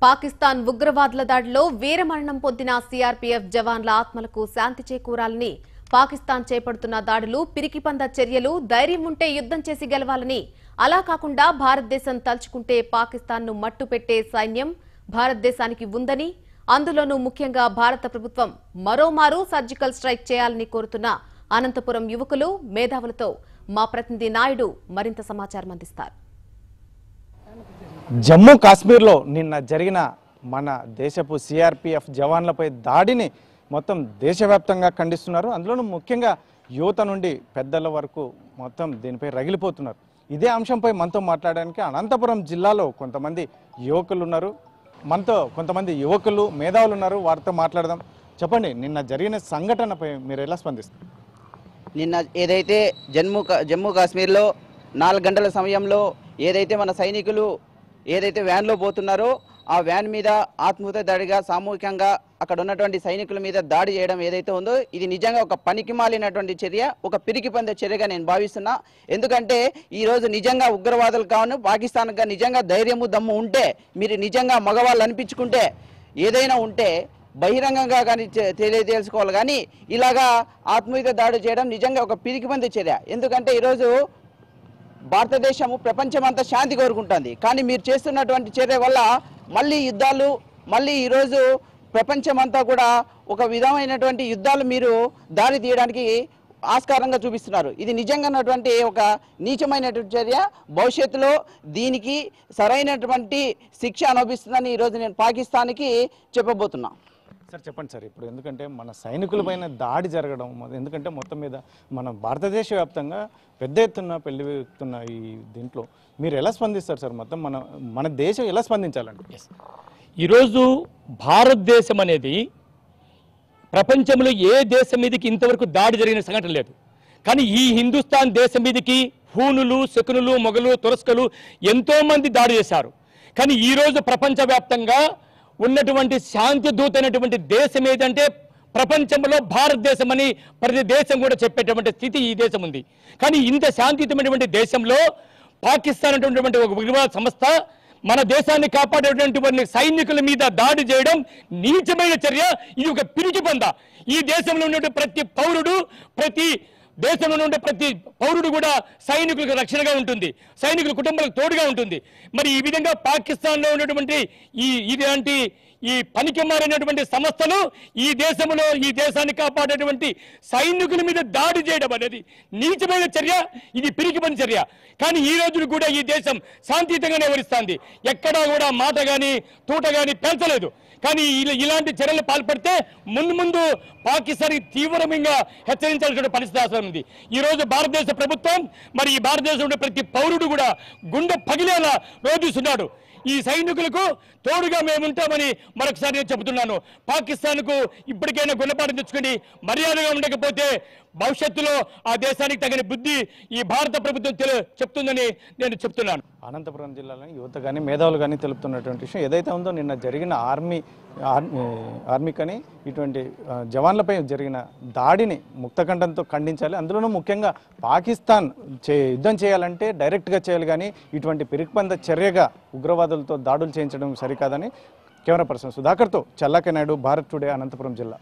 పాకిస్తాన్ ఉగ్రవాదుల దాడిలో వీరమరణం పొందిన సీఆర్పీఎఫ్ జవాన్ల ఆత్మలకు శాంతి చేకూరాలని, పాకిస్తాన్ చేపడుతున్న దాడులు పిరికిపంద చర్యలు, ధైర్యం ఉంటే యుద్ధం చేసి గెలవాలని, అలా కాకుండా భారతదేశం తలుచుకుంటే పాకిస్తాన్ను మట్టుపెట్టే సైన్యం భారతదేశానికి ఉందని, అందులోనూ ముఖ్యంగా భారత ప్రభుత్వం మరోమారు సర్జికల్ స్ట్రైక్ చేయాలని కోరుతున్న అనంతపురం యువకులు, మేధావులతో మా ప్రతినిధి నాయుడు మరింత సమాచారం అందిస్తారు. జమ్మూ కాశ్మీర్లో నిన్న జరిగిన మన దేశపు సిఆర్పిఎఫ్ జవాన్లపై దాడిని మొత్తం దేశవ్యాప్తంగా ఖండిస్తున్నారు. అందులోనూ ముఖ్యంగా యువత నుండి పెద్దల వరకు మొత్తం దీనిపై రగిలిపోతున్నారు. ఇదే అంశంపై మనతో మాట్లాడడానికి అనంతపురం జిల్లాలో కొంతమంది యువకులు ఉన్నారు. మనతో కొంతమంది యువకులు, మేధావులు ఉన్నారు. వారితో మాట్లాడదాం. చెప్పండి, నిన్న జరిగిన సంఘటనపై మీరు ఎలా స్పందిస్తారు? నిన్న ఏదైతే జమ్మూ కాశ్మీర్లో 4 గంటల సమయంలో ఏదైతే మన సైనికులు ఏదైతే వ్యాన్లో పోతున్నారో ఆ వ్యాన్ మీద ఆత్మహత్య దాడిగా సామూహికంగా అక్కడ ఉన్నటువంటి సైనికుల మీద దాడి చేయడం ఏదైతే ఉందో ఇది నిజంగా ఒక పనికిమాలినటువంటి చర్య, ఒక పిరికిపంద చర్యగా నేను భావిస్తున్నా. ఎందుకంటే ఈరోజు నిజంగా ఉగ్రవాదులు కాను పాకిస్తాన్గా నిజంగా ధైర్యము దమ్ము ఉంటే, మీరు నిజంగా మగవాళ్ళు అనిపించుకుంటే, ఏదైనా ఉంటే బహిరంగంగా కానీ తెలియజేసుకోవాలి. కానీ ఇలాగా ఆత్మహత్య దాడి చేయడం నిజంగా ఒక పిరికిపంద చర్య. ఎందుకంటే ఈరోజు భారతదేశము ప్రపంచమంతా శాంతి కోరుకుంటుంది. కానీ మీరు చేస్తున్నటువంటి చర్య వల్ల మళ్ళీ యుద్ధాలు, మళ్ళీ ఈరోజు ప్రపంచమంతా కూడా ఒక విధమైనటువంటి యుద్ధాలు మీరు దారి తీయడానికి ఆస్కారంగా చూపిస్తున్నారు. ఇది నిజంగానటువంటి ఒక నీచమైనటువంటి చర్య. భవిష్యత్తులో దీనికి సరైనటువంటి శిక్ష అనుభవిస్తుందని ఈరోజు నేను పాకిస్తాన్కి చెప్పబోతున్నా. సార్ చెప్పండి సార్, ఇప్పుడు ఎందుకంటే మన సైనికులపైన దాడి జరగడం, ఎందుకంటే మొత్తం మీద మన భారతదేశ వ్యాప్తంగా పెద్ద ఎత్తున పెళ్లితున్న ఈ దీంట్లో మీరు ఎలా స్పందిస్తారు సార్? మొత్తం మన దేశం ఎలా స్పందించాలండి? ఈరోజు భారతదేశం అనేది ప్రపంచంలో ఏ దేశం మీదకి ఇంతవరకు దాడి జరిగిన సంఘటన లేదు. కానీ ఈ హిందుస్థాన్ దేశం మీదకి హూనులు, శకునులు, మొగలు, తురస్కలు ఎంతోమంది దాడి చేశారు. కానీ ఈరోజు ప్రపంచవ్యాప్తంగా ఉన్నటువంటి శాంతి దూత అయినటువంటి దేశం ఏదంటే ప్రపంచంలో భారతదేశం అని ప్రతి దేశం కూడా చెప్పేటువంటి స్థితి ఈ దేశం ఉంది. కానీ ఇంత శాంతియుతమైనటువంటి దేశంలో పాకిస్తాన్ అనేటువంటి ఒక ఉగ్రవాద సంస్థ మన దేశాన్ని కాపాడేటువంటి సైనికుల మీద దాడి చేయడం నీచమైన చర్య. ఇది ఒక పిరికిపంద. ఈ దేశంలో ఉన్నటువంటి ప్రతి పౌరుడు, ప్రతి దేశంలో ఉండే ప్రతి పౌరుడు కూడా సైనికులకు రక్షణగా ఉంటుంది, సైనికుల కుటుంబాలకు తోడుగా ఉంటుంది. మరి ఈ విధంగా పాకిస్తాన్లో ఉన్నటువంటి ఇలాంటి ఈ పనికి మారినటువంటి సంస్థలు ఈ దేశంలో ఈ దేశాన్ని కాపాడేటువంటి సైనికుల మీద దాడి చేయడం అనేది నీచమైన చర్య. ఇది పిరికిపంది చర్య. కానీ ఈ రోజులు కూడా ఈ దేశం శాంతియుతంగానే వ్యవహరిస్తుంది. ఎక్కడా కూడా మాట కానీ తూట కానీ పెంచలేదు. కానీ ఇలాంటి చర్యలు పాల్పడితే ముందు పాకిస్తాన్ తీవ్రంగా హెచ్చరించాల్సిన పరిస్థితి అవసరం ఉంది. ఈరోజు భారతదేశ ప్రభుత్వం, మరి ఈ భారతదేశంలో ప్రతి పౌరుడు కూడా గుండె పగిలేలా వేధిస్తున్నాడు. ఈ సైనికులకు తోడుగా మేముంటామని మరొకసారి నేను చెబుతున్నాను. పాకిస్తాన్కు ఇప్పటికైనా గుణపాఠం తెచ్చుకుని మర్యాదగా ఉండకపోతే భవిష్యత్తులో ఆ దేశానికి తగిన బుద్ధి ఈ భారత ప్రభుత్వం చెప్తుందని నేను చెప్తున్నాను. అనంతపురం జిల్లాలో యువత కానీ మేధావులు కానీ తెలుపుతున్నటువంటి విషయం ఏదైతే ఉందో, నిన్న జరిగిన ఆర్మీ కానీ ఇటువంటి జవాన్లపై జరిగిన దాడిని ముక్తకంఠంతో ఖండించాలి. అందులోనూ ముఖ్యంగా పాకిస్తాన్ యుద్ధం చేయాలంటే డైరెక్ట్గా చేయాలి, కానీ ఇటువంటి పిరికిపంద చర్యగా ఉగ్రవాదులతో దాడులు చేయించడం సరికాదని కెమెరా పర్సన్ సుధాకర్తో చల్లాకే నాయుడు, భారత్ టుడే, అనంతపురం జిల్లా.